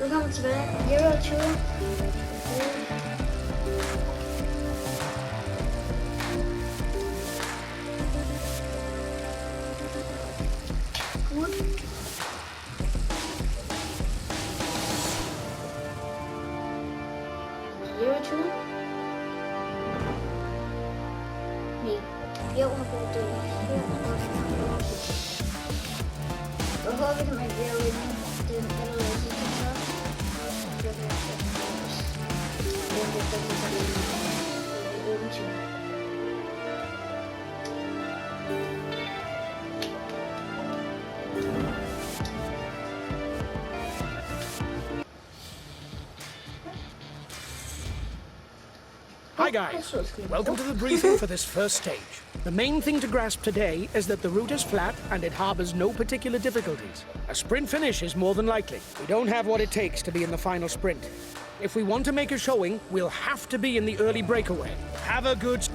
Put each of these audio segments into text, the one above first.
Velkommen tilbage. 0-20. Gut. Nee, hier ongeveer de we hopen dat mijn weer de hele zitten. Hi guys, welcome to the briefing for this first stage. The main thing to grasp today is that the route is flat and it harbors no particular difficulties. A sprint finish is more than likely. We don't have what it takes to be in the final sprint. If we want to make a showing, we'll have to be in the early breakaway. Have a good...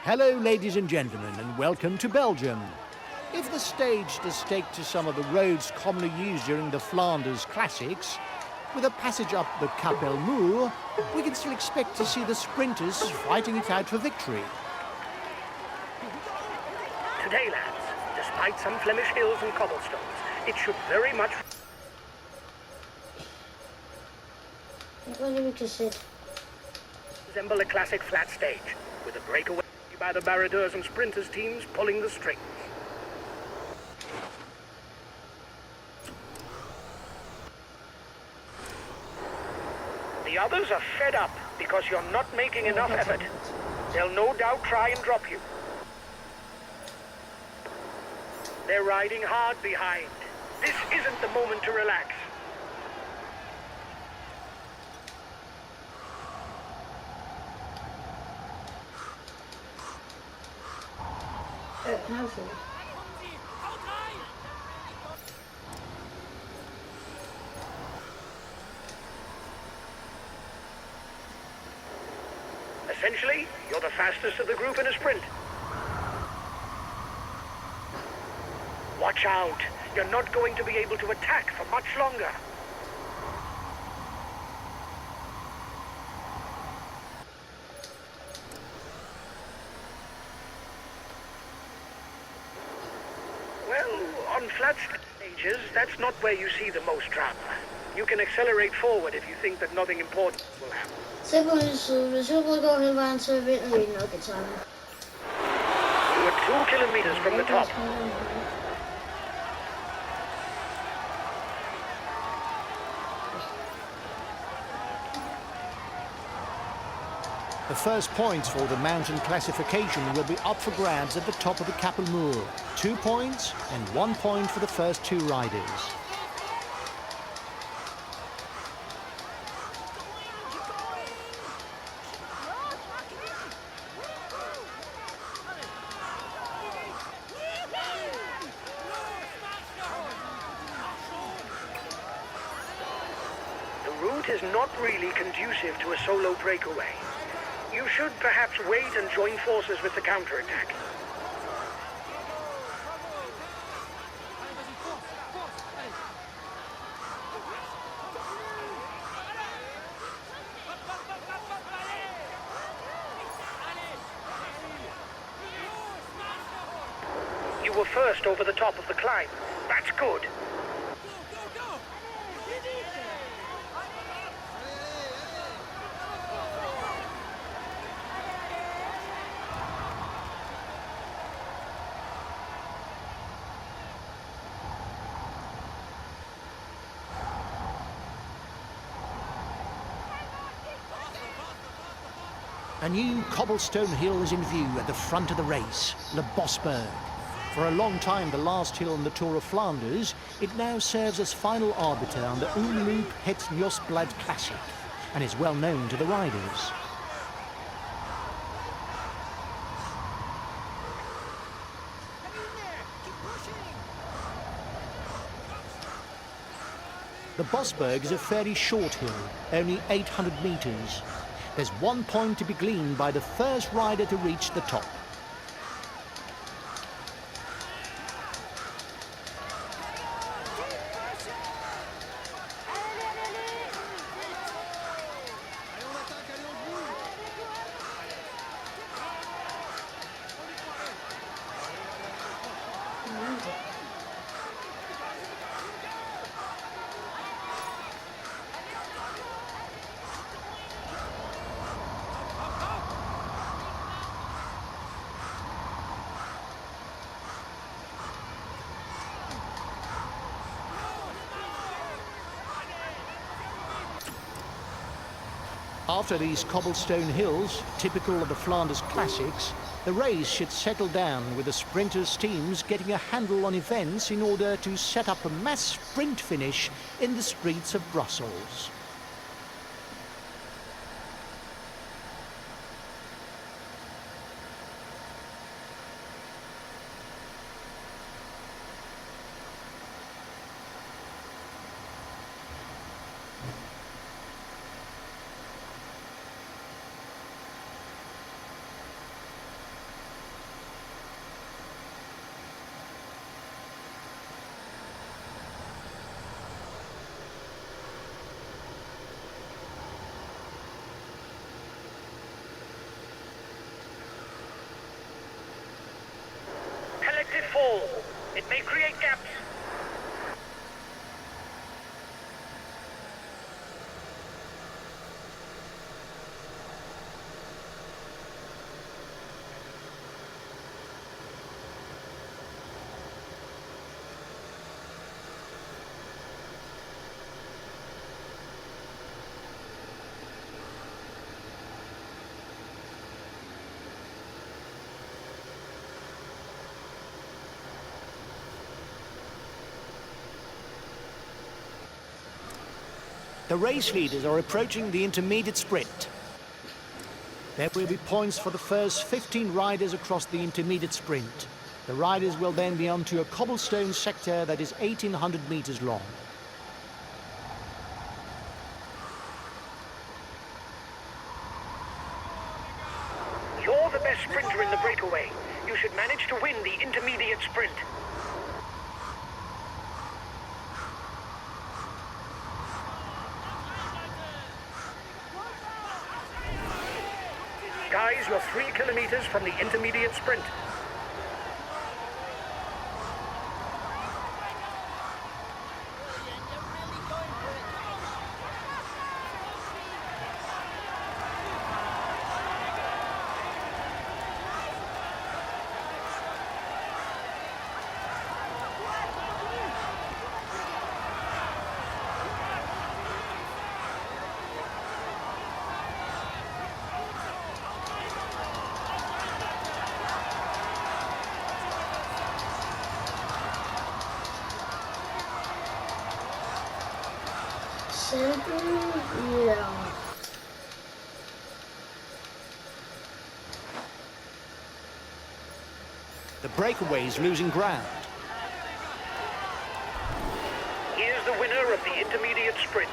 Hello, ladies and gentlemen, and welcome to Belgium. If the stage does take to some of the roads commonly used during the Flanders Classics, with a passage up the Capelle Moor, we can still expect to see the sprinters fighting it out for victory. Today, lads, despite some Flemish hills and cobblestones, it should very much resemble a classic flat stage, with a breakaway by the baradeurs and sprinters teams pulling the strings. The others are fed up because you're not making enough effort. They'll no doubt try and drop you. They're riding hard behind. This isn't the moment to relax. Essentially, you're the fastest of the group in a sprint. Watch out! You're not going to be able to attack for much longer. On flat stages, that's not where you see the most drama. You can accelerate forward if you think that nothing important will happen. We were 2 kilometers from the top. The first points for the mountain classification will be up for grabs at the top of the Capelle Moor. 2 points and 1 point for the first 2 riders. The route is not really conducive to a solo breakaway. You should perhaps wait and join forces with the counterattack. You were first over the top of the climb. That's good. A new cobblestone hill is in view at the front of the race, Le Bosberg. For a long time the last hill in the Tour of Flanders, it now serves as final arbiter on the Omloop Het Nieuwsblad Classic and is well known to the riders. The Bosberg is a fairly short hill, only 800 metres. There's 1 point to be gleaned by the first rider to reach the top. After these cobblestone hills, typical of the Flanders Classics, the race should settle down with the sprinters' teams getting a handle on events in order to set up a mass sprint finish in the streets of Brussels. Collective fall. It may create gaps. The race leaders are approaching the intermediate sprint. There will be points for the first 15 riders across the intermediate sprint. The riders will then be onto a cobblestone sector that is 1,800 meters long. You're the best sprinter in the breakaway. You should manage to win the intermediate sprint. Guys, you're 3 kilometers from the intermediate sprint. Yeah. The breakaway is losing ground. Here's the winner of the intermediate sprint.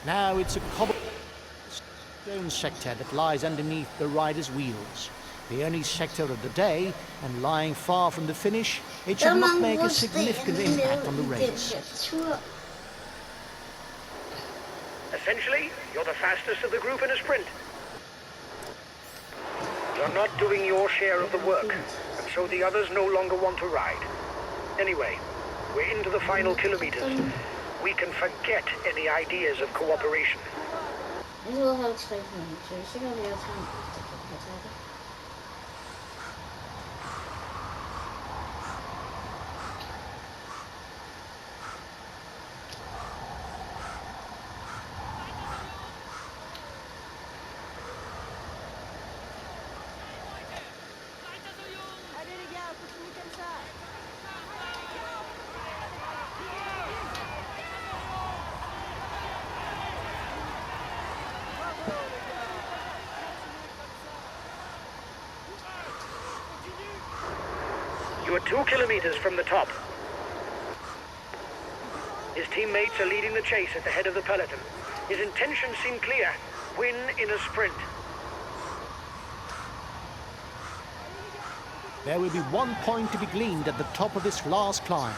Now it's a cobblestone sector that lies underneath the rider's wheels. The only sector of the day, and lying far from the finish, it should not make a significant impact on the race. Essentially, you're the fastest of the group in a sprint. You're not doing your share of the work, and so the others no longer want to ride. Anyway, we're into the final kilometers. We can forget any ideas of cooperation. Dit is wel heel schrijven, zo is het wel weer gaan. You are 2 kilometers from the top. His teammates are leading the chase at the head of the peloton. His intentions seem clear. Win in a sprint. There will be 1 point to be gleaned at the top of this last climb.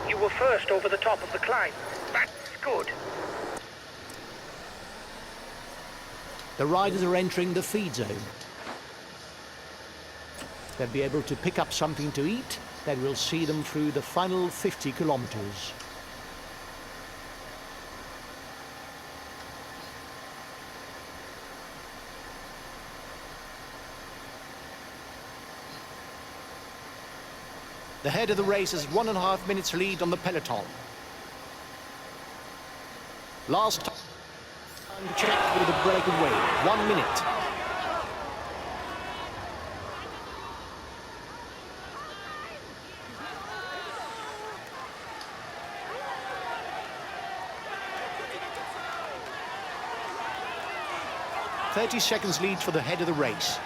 You were first over the top of the climb. That's good. The riders are entering the feed zone. They'll be able to pick up something to eat that will see them through the final 50 kilometers. The head of the race has 1.5 minutes lead on the peloton. Last time to check with the breakaway. 1 minute. "30 seconds lead for the head of the race.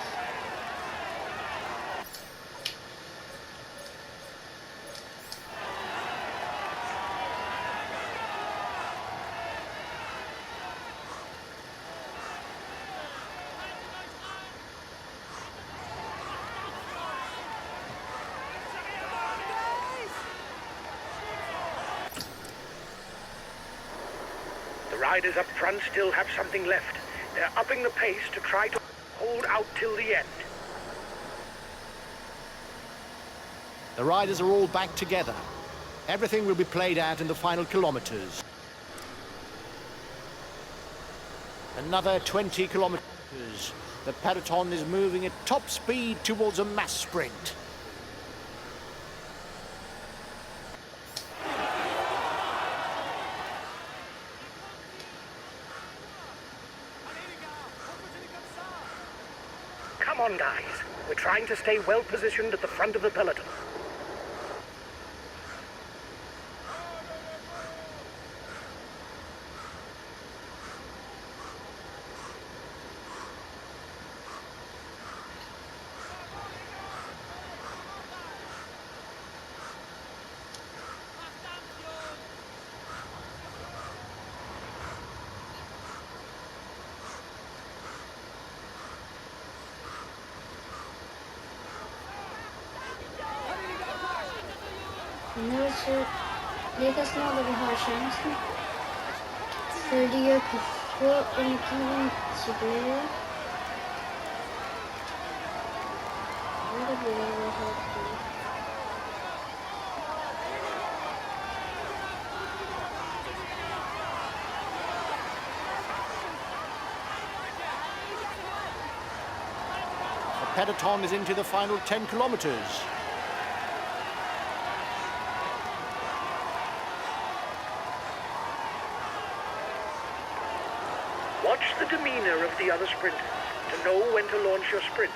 The riders up front still have something left. They're upping the pace to try to hold out till the end. The riders are all back together. Everything will be played out in the final kilometers. Another 20 kilometers. The peloton is moving at top speed towards a mass sprint. Come on, guys. We're trying to stay well positioned at the front of the peloton. Nu så lika snart vi har chansen. För det gör på få och nu kan vi inte bli det. Det blir det här. The peloton is into the final 10 kilometers. Watch the demeanor of the other sprinters to know when to launch your sprint.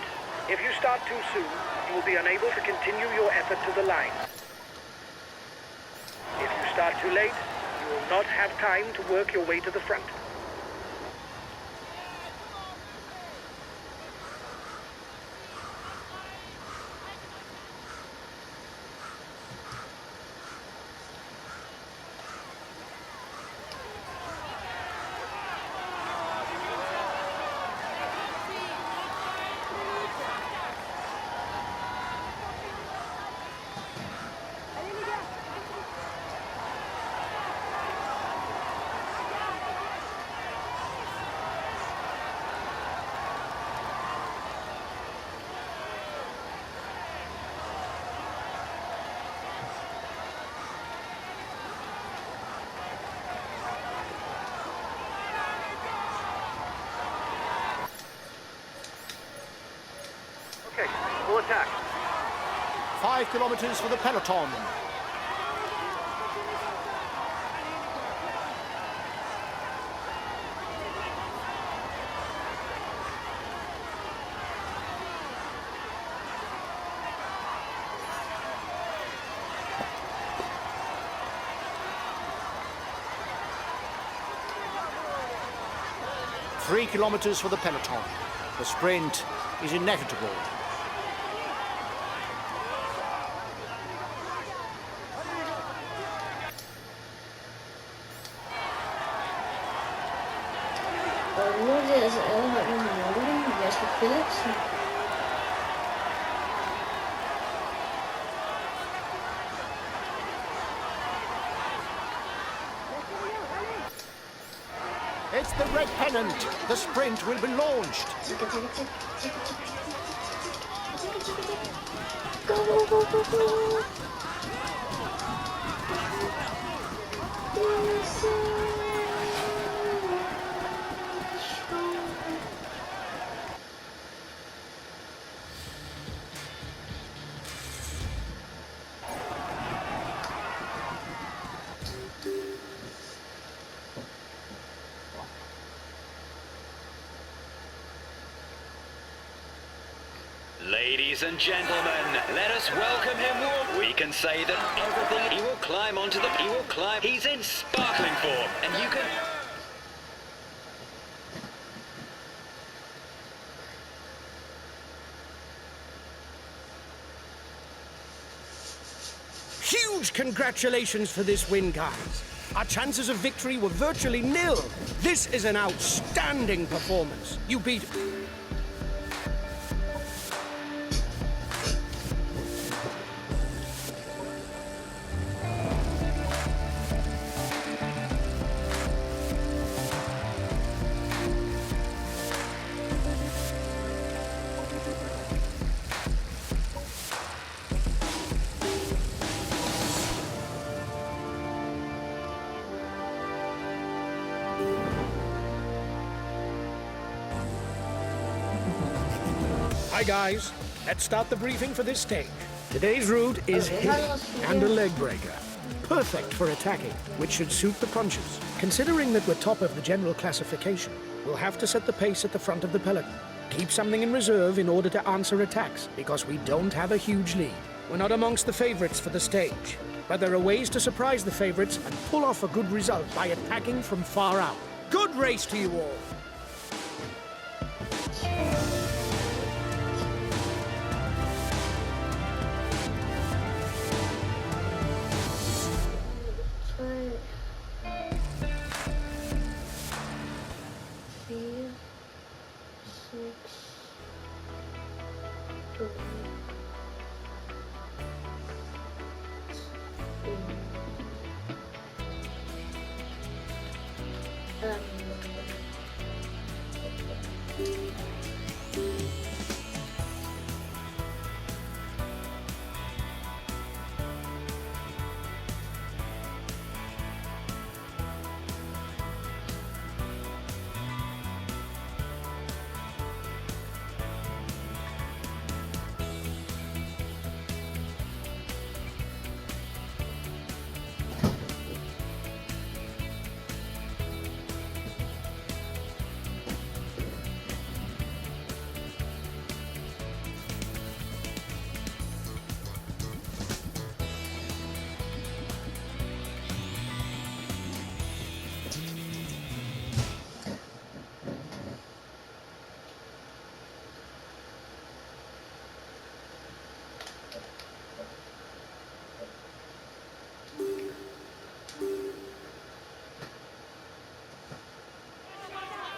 If you start too soon, you will be unable to continue your effort to the line. start too late, you will not have time to work your way to the front. Okay, full attack. 5 kilometers for the peloton. Three kilometers for the peloton. The sprint is inevitable. Wurde es hat nochmal Loading, wer ist für Philips? It's the red pennant. The sprint will be launched. Go, go, go, go, go. Yes, Ladies and gentlemen, let us welcome him warm. We can say that everything he will climb onto the he's in sparkling form, and you can Huge congratulations for this win, guys. Our chances of victory were virtually nil. This is an outstanding performance. You beat... Hi guys, let's start the briefing for this stage. Today's route is hilly and a leg breaker. Perfect for attacking, which should suit the punchers. Considering that we're top of the general classification, we'll have to set the pace at the front of the peloton. Keep something in reserve in order to answer attacks, because we don't have a huge lead. We're not amongst the favorites for the stage, but there are ways to surprise the favorites and pull off a good result by attacking from far out. Good race to you all!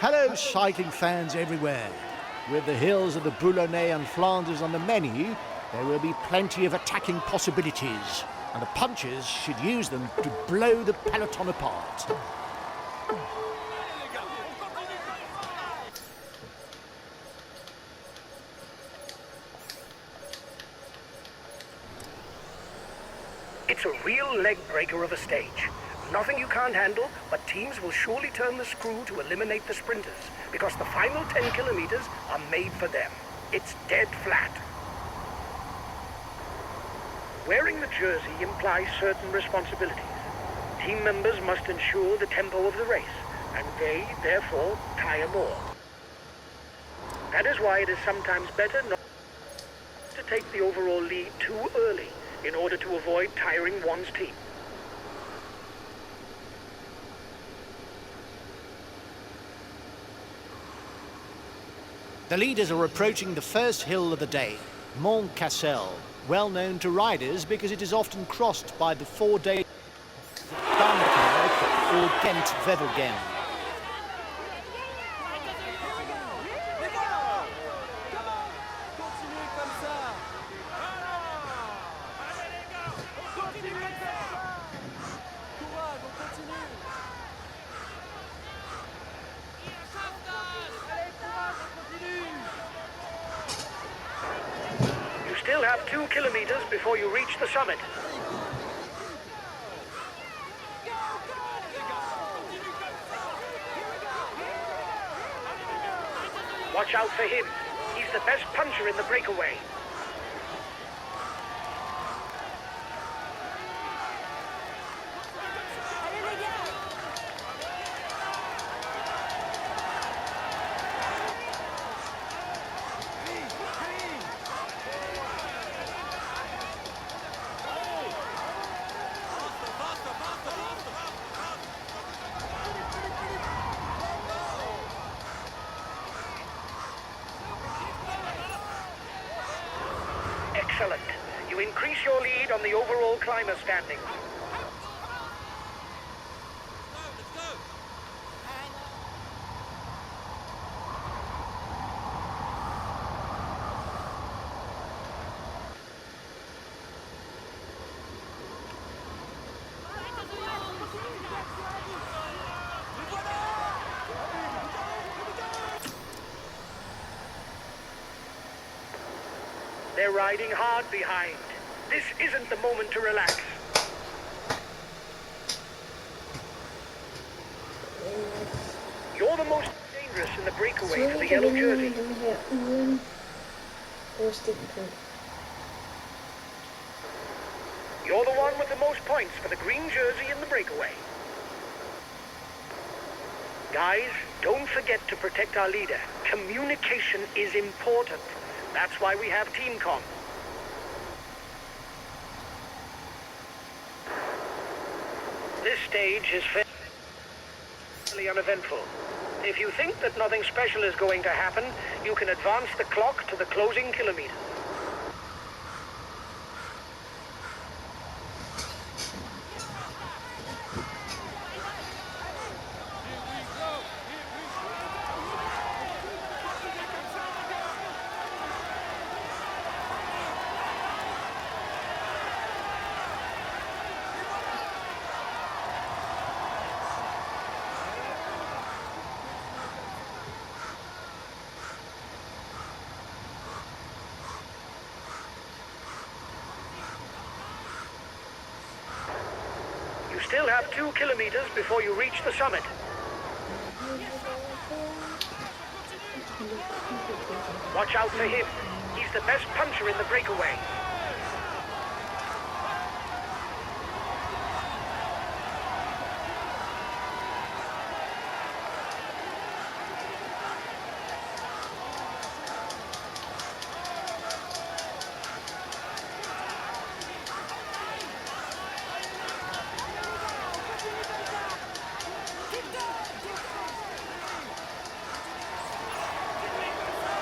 Hello, cycling fans everywhere. With the hills of the Boulonnais and Flanders on the menu, there will be plenty of attacking possibilities, and the punchers should use them to blow the peloton apart. It's a real leg breaker of a stage. Nothing you can't handle, but teams will surely turn the screw to eliminate the sprinters, because the final 10 kilometers are made for them. It's dead flat. Wearing the jersey implies certain responsibilities. Team members must ensure the tempo of the race, and they, therefore, tire more. That is why it is sometimes better not to take the overall lead too early in order to avoid tiring one's team. The leaders are approaching the first hill of the day, Mont Cassel, well known to riders because it is often crossed by the 4-day Dunkirk or Ghent-Wevelgem. You still have 2 kilometers before you reach the summit. Watch out for him. He's the best puncher in the breakaway. Excellent. You increase your lead on the overall climber standings. They're riding hard behind. This isn't the moment to relax. You're the most dangerous in the breakaway for the yellow jersey. You're the one with the most points for the green jersey in the breakaway. Guys, don't forget to protect our leader. Communication is important. That's why we have Team Com. This stage is fairly uneventful. If you think that nothing special is going to happen, you can advance the clock to the closing kilometer. You still have 2 kilometers before you reach the summit. Watch out for him. He's the best puncher in the breakaway.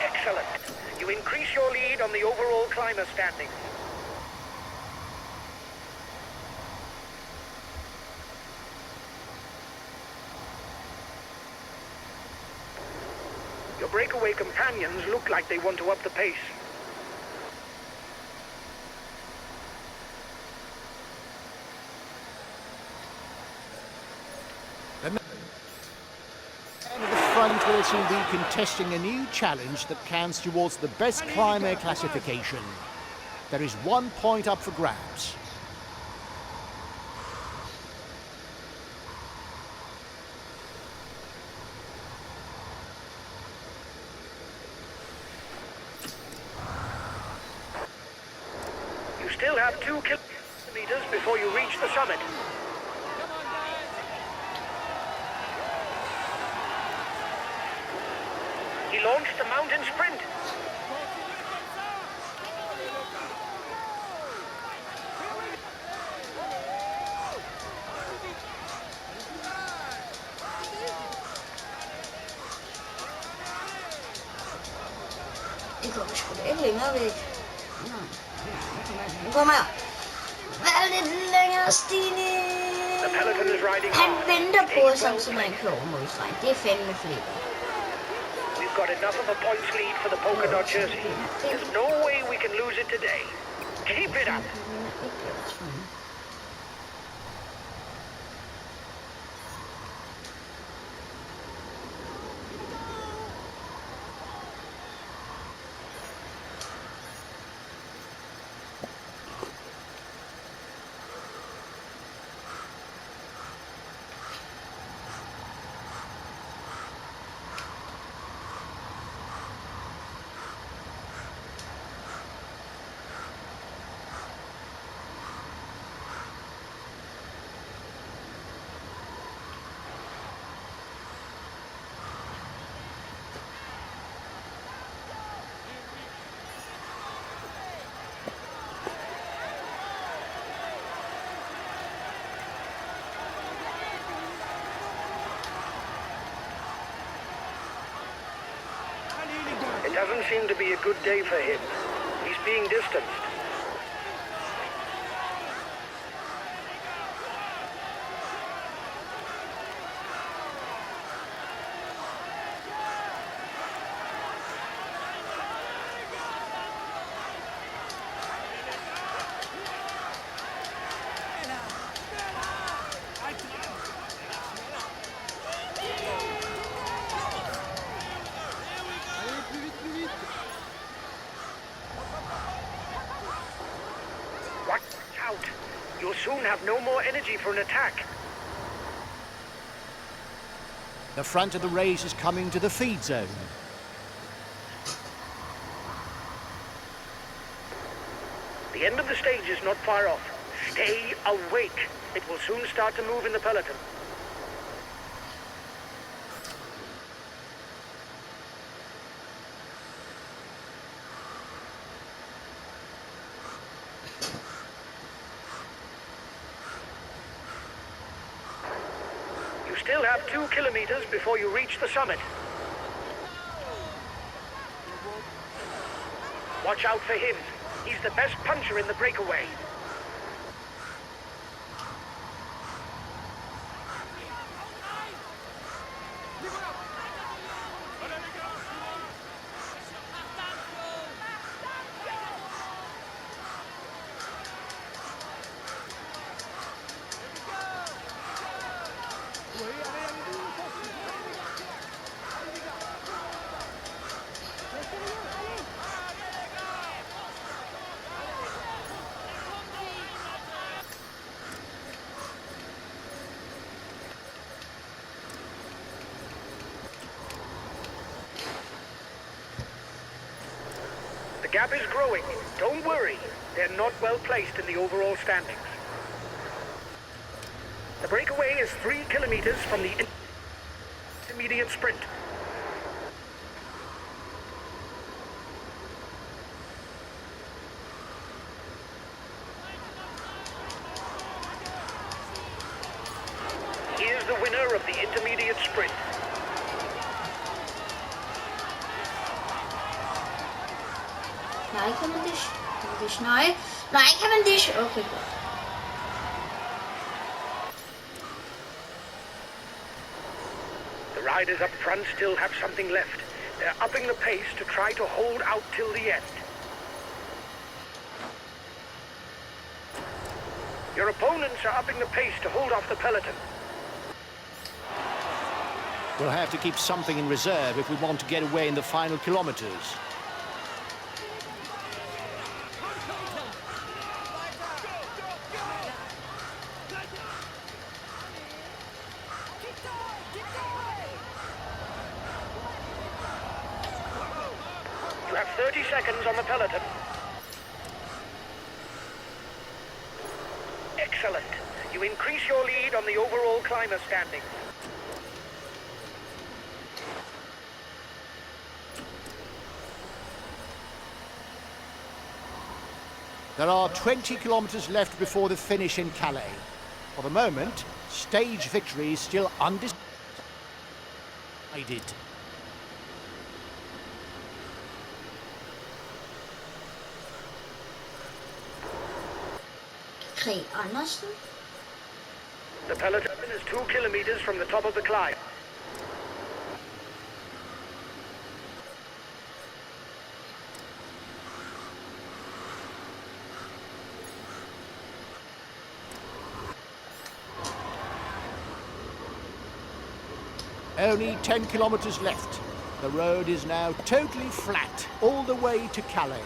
Excellent. You increase your lead on the overall climber standings. Your breakaway companions look like they want to up the pace. The men at the front will soon be contesting a new challenge that counts towards the best climber classification. There is 1 point up for grabs. You still have 2 kilometers before you reach the summit. He launched the mountain sprint. Ik hoop det längre väg. Nu kommer jag. Väldigt långa stigning. The peloton is riding Han hard. väntar på samtidigt med en klar målstreg. Det är fem fler. We've got enough of a points lead for the polka dot jersey. There's no way we can lose it today. Keep it up. It doesn't seem to be a good day for him. He's being distanced. Watch out! You'll soon have no more energy for an attack. The front of the race is coming to the feed zone. The end of the stage is not far off. Stay awake. It will soon start to move in the peloton. You still have 2 kilometers before you reach the summit. Watch out for him. He's the best puncher in the breakaway. The gap is growing. Don't worry. They're not well placed in the overall standings. The breakaway is 3 kilometers from the intermediate sprint. Here's the winner of the intermediate sprint. Nej, Cavendish. Cavendish, nej. Nej, Cavendish. Okay, godt. The riders up front still have something left. They're upping the pace to try to hold out till the end. Your opponents are upping the pace to hold off the peloton. We'll have to keep something in reserve if we want to get away in the final kilometers. You have 30 seconds on the peloton. Excellent. You increase your lead on the overall climber standings. There are 20 kilometers left before the finish in Calais. For the moment, stage victory is still undecided. Hey, Andersen? The peloton is 2 kilometers from the top of the climb. Only 10 kilometers left. The road is now totally flat all the way to Calais.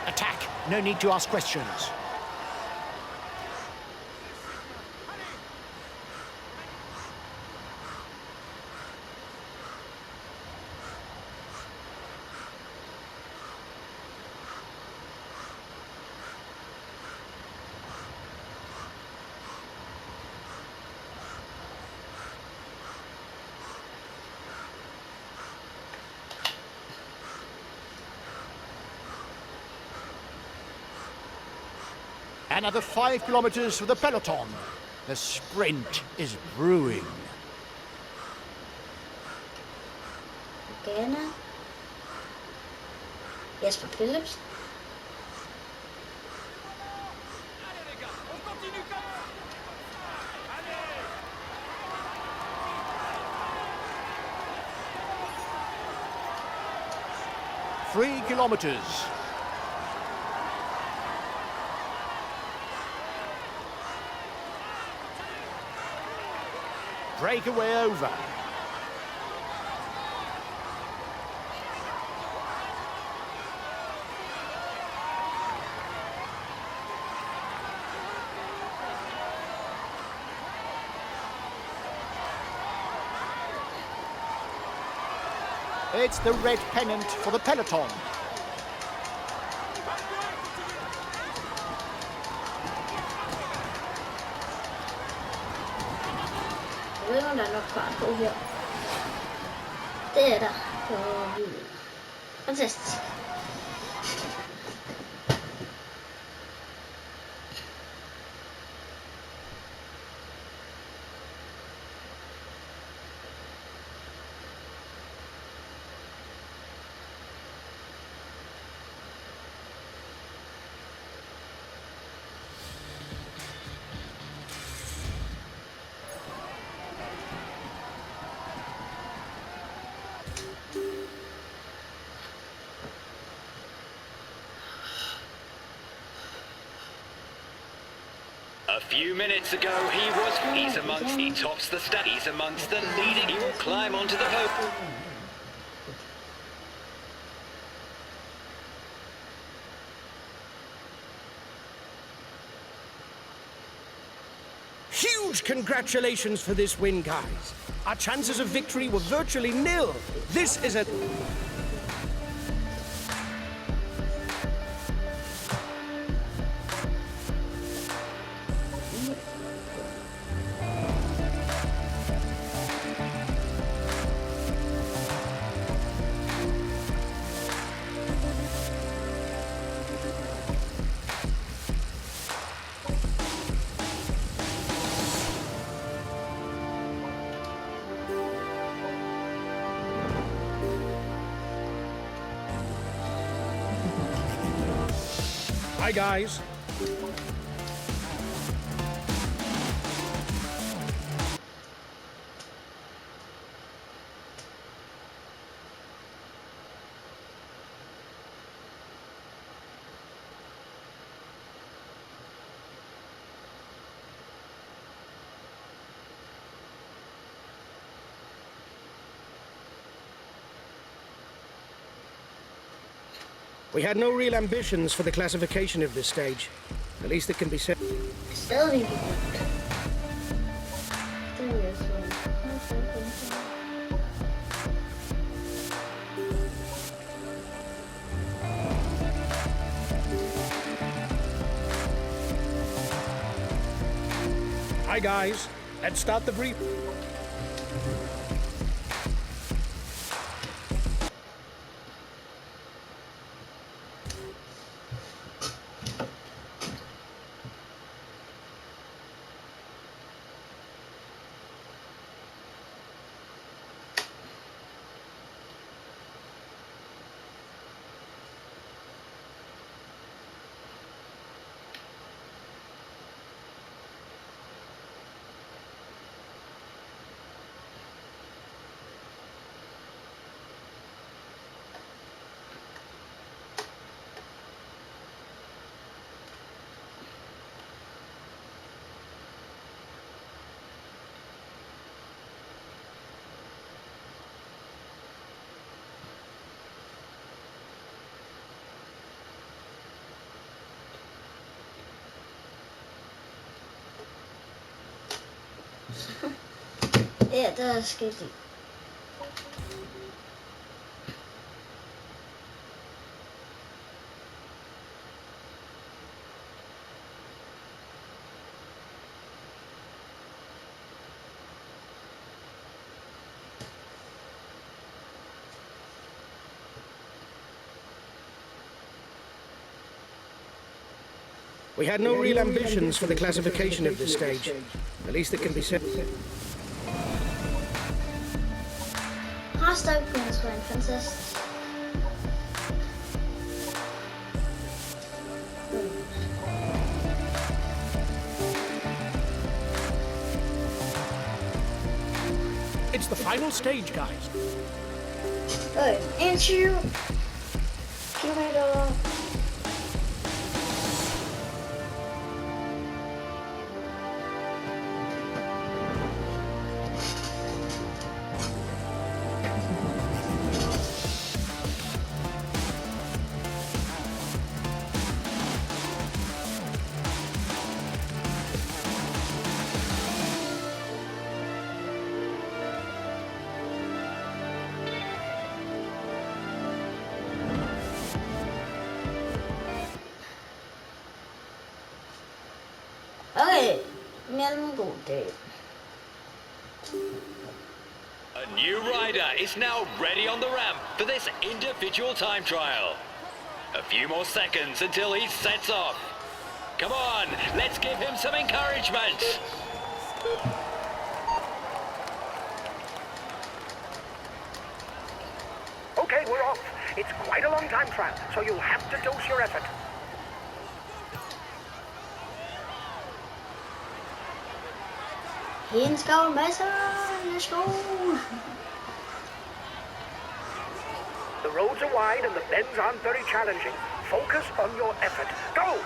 Attack! No need to ask questions. Another 5 kilometers for the peloton. The sprint is brewing. Ghana. Jesper Phillips. Three kilometers. Breakaway over. It's the red pennant for the peloton. Jeg ved ikke, om der er nok fart på her. Det er der. Fantastisk. A few minutes ago, he's tops the stat. He's amongst the leading. He will climb onto the podium. Huge congratulations for this win, guys. Our chances of victory were virtually nil. This is a... Hi, guys. We had no real ambitions for the classification of this stage. At least it can be said. Still need to do this one. Hi, guys. Let's start the brief. Ja, das geht nicht. We had no real ambitions for the classification of this stage. At least it can be said. Hast du übrigens mein Princess? It's the final stage, guys. Oh, and you. Kilometer. Okay, melden god det. A new rider is now ready on the ramp for this individual time trial. A few more seconds until he sets off. Come on, let's give him some encouragement. Okay, we're off. It's quite a long time trial, so you'll have to dose your effort. Hendes skal masser. Let's go. The roads are wide and the bends aren't very challenging. Focus on your effort. Go!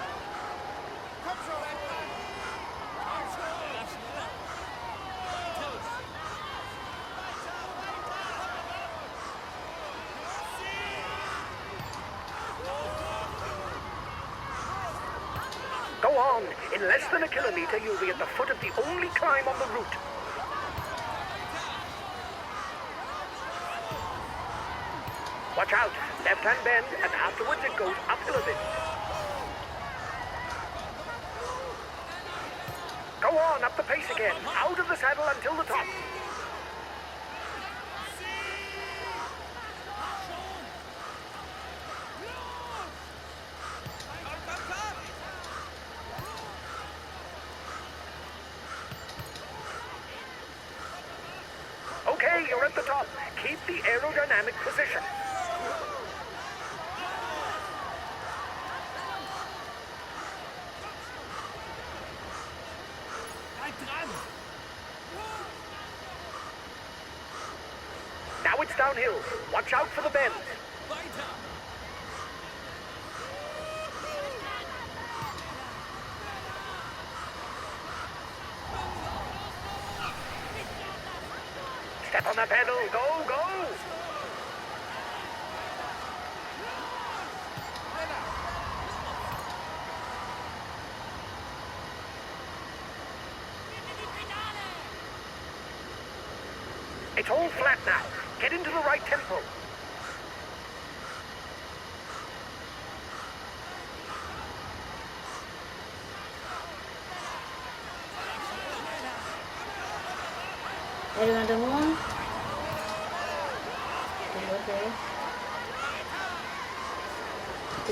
Go on. In less than a kilometer, you'll be at the foot of the only climb on the route. Watch out. Left-hand bend, and afterwards it goes uphill a bit. Go on, up the pace again. Out of the saddle until the top. Okay, you're at the top. Keep the aerodynamic position. downhill. Watch out for the bends. Step on the pedal. Go, go. It's all flat now. Get into the right tempo. Another one. Okay.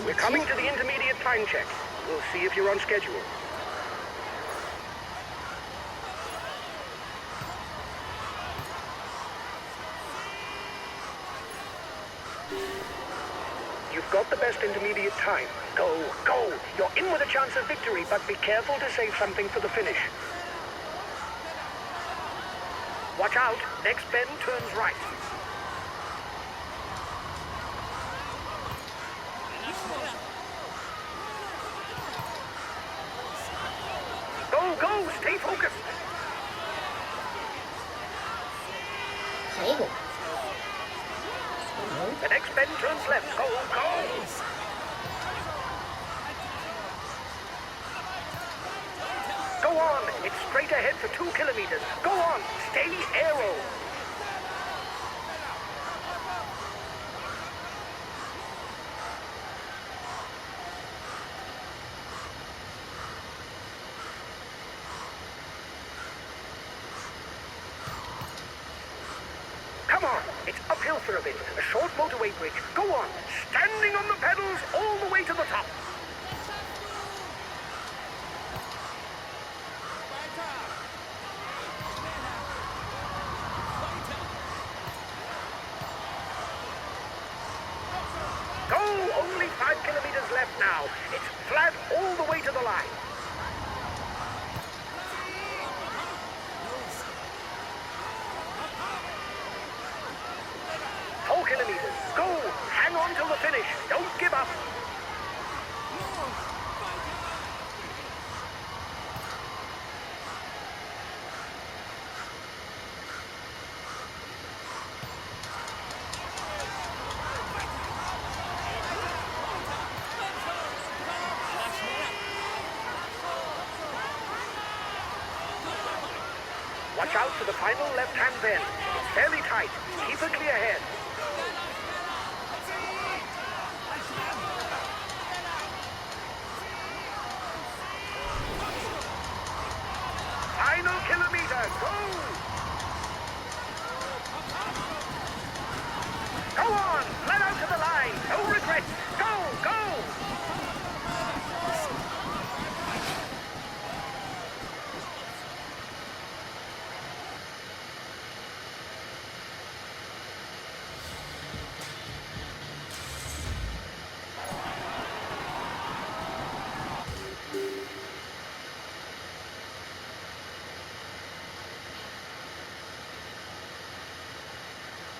We're coming to the intermediate time check. We'll see if you're on schedule. You've got the best intermediate time. Go, go! You're in with a chance of victory, but be careful to save something for the finish. Watch out! Next bend turns right. Go, go! Stay focused! Table. The next bend turns left. Go, go! Go on! It's straight ahead for 2 kilometers. Go on! Stay aero! Come on! It's uphill for a bit. A short motorway bridge. Go on! Standing on the pedals all the way to the top. Go! Only 5 kilometers left now. It's flat all the way to the line. Go! Hang on till the finish. Don't give up. Watch out for the final left-hand bend. It's fairly tight. Keep a clear head. Final kilometer, go! Go on, flat out to the line, no regrets, go, go!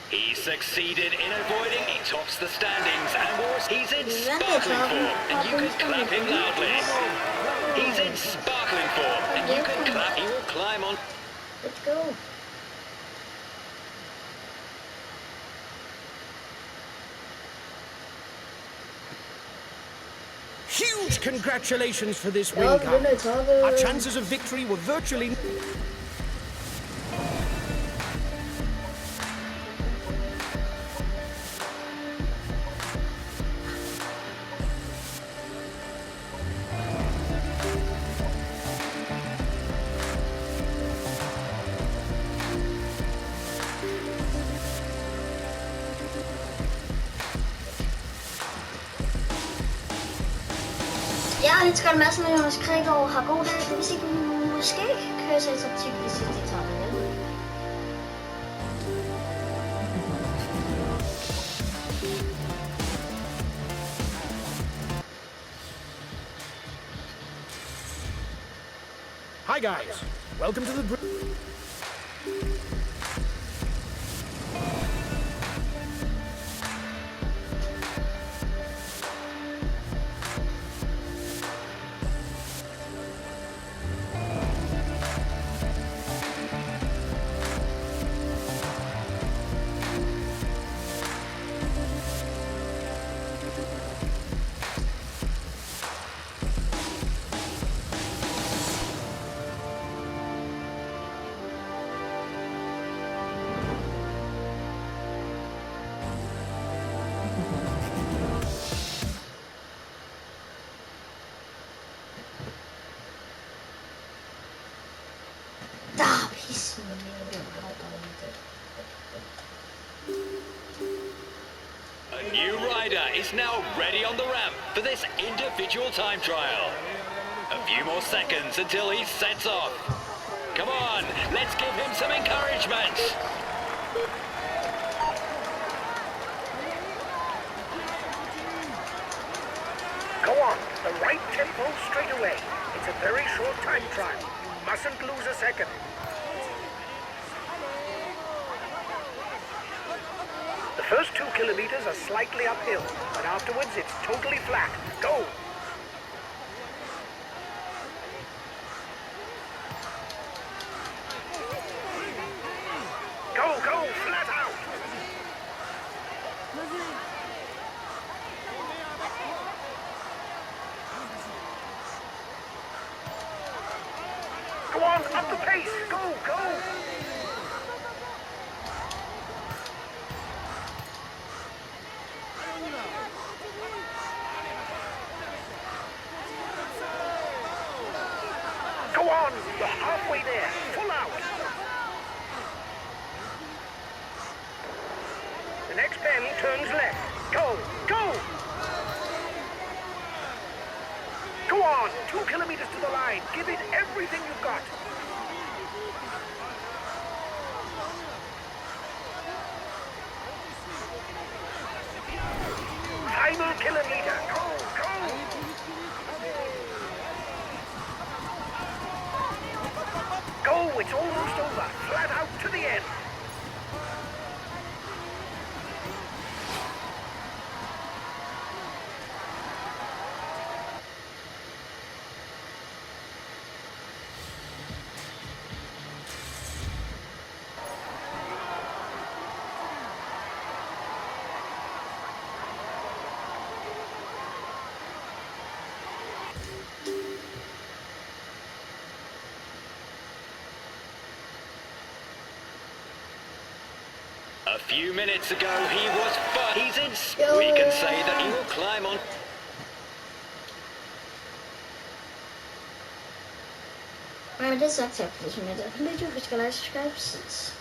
He succeeded in avoiding. He tops the standings and was. He's in sparkling form, and you can clap him loudly. He's in sparkling form, and you can clap. He will climb on. Let's go. Huge congratulations for this win, guys. Our chances of victory were virtually... Ja, dit kan mensen nog eens krijgen al gaan komen. Dus ik moest kijken. Ik weet het natuurlijk is dit aan. Hi guys, welcome to the... is now ready on the ramp for this individual time trial. A few more seconds until he sets off. Come on, let's give him some encouragement. Go on, the right tempo straight away. It's a very short time trial. You mustn't lose a second. The first 2 kilometers are slightly uphill, but afterwards it's totally flat. Go! Go, go, flat out! Go on, up the pace! Go, go! Go on! You're halfway there! Full out! The next bend turns left. Go! Go! Go on! 2 kilometers to the line. Give it everything you've got. Final kilometer. Go! Go! Go! It's almost over. Flat out to the end. A few minutes ago, he was fun. He's in. We can say that he will climb on. Maar dit is acceptable. Dus met een beetje of het geluid